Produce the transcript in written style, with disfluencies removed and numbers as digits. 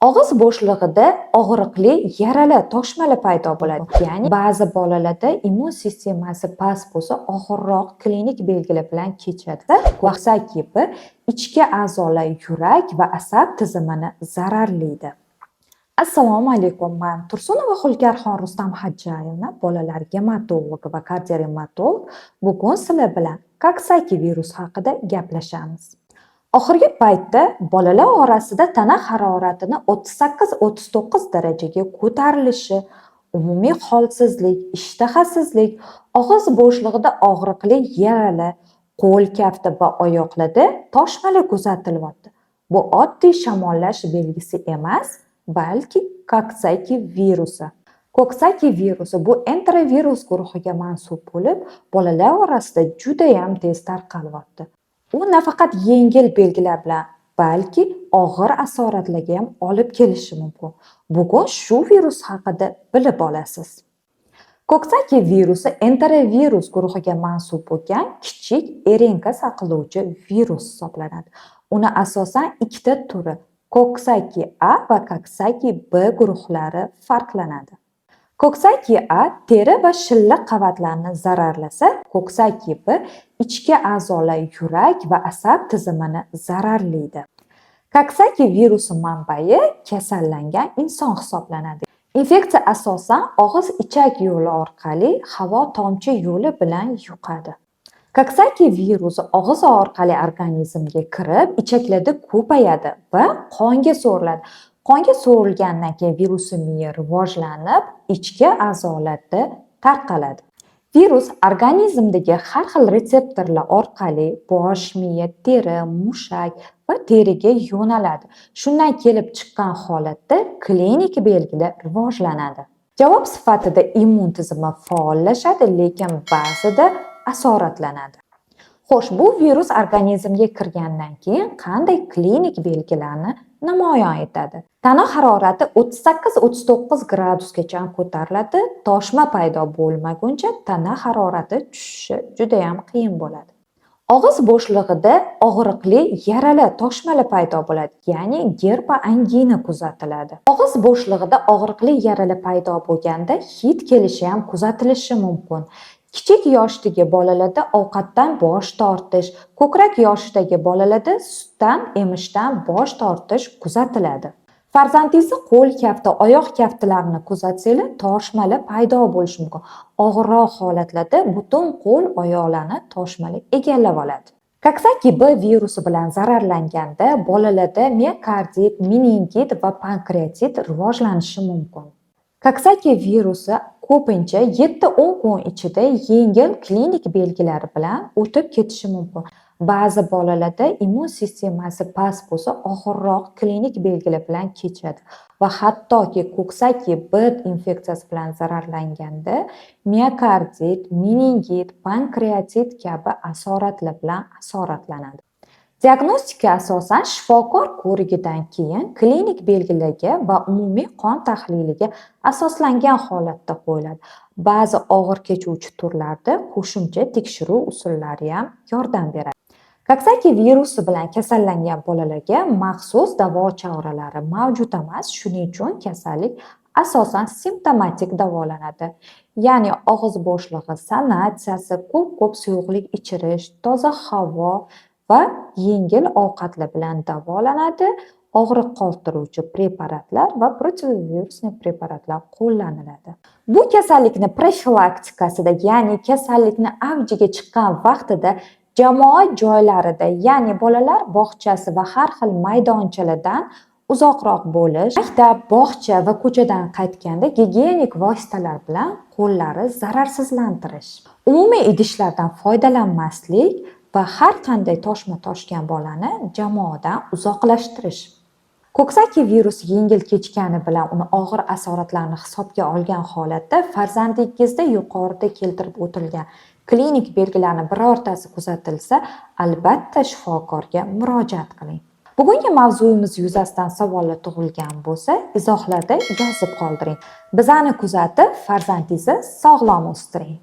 Og'iz bo'shlig'ida og'riqli, yarali, toshmalar paydo bo'ladi. Ya'ni ba'zi bolalarda immun sistemasi past bo'lsa, og'irroq klinik belgilar bilan kechadi. Ko'ksak gibi ichki a'zolar, yurak va asab tizimini zararlaydi. Assalomu alaykum. Men Tursunova Xulkarxon Rustam Hajjayevna, bolalar gematologi va kardiorematolog. Bugun sizlar bilan koksaki virus haqida gaplashamiz. Oxirgi paytda bolalar orasida tana haroratini 38-39 darajaga ko'tarilishi, umumiy holsizlik, ishtahasizlik, og'iz bo'shlig'ida og'riqli yaralar, qo'l kafti va oyoqlarda toshmalar kuzatilyapti. Bu oddiy shamollash belgisi emas, balki koksaki virusi. Koksaki virusi bu enterovirus guruhiga mansub bo'lib, bolalar orasida juda ham tez tarqalyapti. U nafaqat yengil belgilar bilan, balki og'ir asoratlarga ham olib kelishi mumkin. Bugun shu virus haqida bilib olasiz. Koksaki virusi enterovirus guruhiga mansub bo'lgan kichik RNK saqlovchi virus hisoblanadi. Uni asosan ikkita turi, koksaki A va koksaki B guruhlari farqlanadi. Koksaki A teri va shilliq qavatlarni zararlasa, koksaki B ichki a'zolar, yurak va asab tizimini zararlaydi. Koksaki virusi manbai kasallangan inson hisoblanadi. Infeksiya asosan og'iz-ichak yo'li orqali havo tomchi yo'li bilan yuqadi. Koksaki virusi og'iz orqali organizmga kirib, ichaklarda ko'payadi va qonga so'riladi. Qonga so'rilgandan keyin virus miya rivojlanib, ichki a'zolarda tarqaladi. Virus organizmdagi har xil retseptorlar orqali bosh, miya, teri, mushak va teriga yo'naladi. Shundan kelib chiqqan holatda klinik belgilar rivojlanadi. Javob sifatida immun tizimi faollashadi, lekin ba'zida asoratlanadi. Xo'sh, bu virus organizmga kirgandan keyin qanday klinik belgilarni namoyon etadi? Tana harorati 38-39 gradusgacha ko'tariladi. Toshma paydo bo'lmaguncha tana harorati tushishi juda ham qiyin bo'ladi. Og'iz bo'shlig'ida og'riqli, yarali, toshmalar paydo bo'ladi, ya'ni gerpoangina kuzatiladi. Og'iz bo'shlig'ida og'riqli yarali paydo bo'lganda hid kelishi ham kuzatilishi mumkin. Kichik yoshdagi bolalarda ovqatdan bosh tortish, ko'krak yoshidagi bolalarda sutdan emishdan bosh tortish kuzatiladi. Farzandingizni qo'l kafti, oyoq kaftilarini kuzatsanglar, toshmalar paydo bo'lishi mumkin. Og'irroq holatlarda butun qo'l oyoqlarni toshmalar egallab oladi. Koksaki B virusi bilan zararlanganda bolalarda miokardit, meningit va pankreatit rivojlanishi mumkin. Koksaki virusi ko'pincha 7-10 kun ichida yengil klinik belgilari bilan o'tib ketishi mumkin. Ba'zi bolalarda immun sistemasi past bo'lsa, og'irroq klinik belgilar bilan kechadi va hattoki koksaki B infeksiyasi bilan zararlanganda miokardit, meningit, pankreatit kabi asoratlar bilan asoratlanadi. Diagnostika asosan shifokor ko'rigidan keyin klinik belgilarga va umumiy qon tahliliga asoslangan holatda qo'yiladi. Ba'zi og'ir kechuvchi turlarda qo'shimcha tekshiruv usullari ham yordam beradi. Koksaki virusi bilan kasallangan bolalarga maxsus davo choralari mavjud emas, shuning uchun kasallik asosan simptomatik davolanadi. Ya'ni og'iz bo'shlig'i sanatsiyasi, ko'p suyuqlik ichirish, toza havo va yengil ovqatlar bilan davolanadi. Og'riq qoldiruvchi preparatlar va protivirusli preparatlar qo'llaniladi. Bu kasallikni profilaktikasida, ya'ni kasallikni avjiga chiqqan vaqtida jamoat joylarida, ya'ni bolalar bog'chasi va har xil maydonchalardan uzoqroq bo'lish, maktab, bog'cha va ko'chadan qaytganda gigiyenik vositalar bilan qo'llarni zararsizlantirish, umumiy idishlardan foydalanmaslik va har qanday toshma toshgan bolani jamoadan uzoqlashtirish. Koksaki virusi yengil kechgani bilan uni og'ir asoratlarni hisobga olgan holatda farzandingizda yuqorida keltirib o'tilgan klinik belgilarni birortasi kuzatilsa, albatta shifokorga murojaat qiling. Bugungi mavzuyimiz yuzasidan savollar tug'ilgan bo'lsa, izohlarda yozib qoldiring. Bizani kuzatib, farzandingizni sog'lom o'stiring.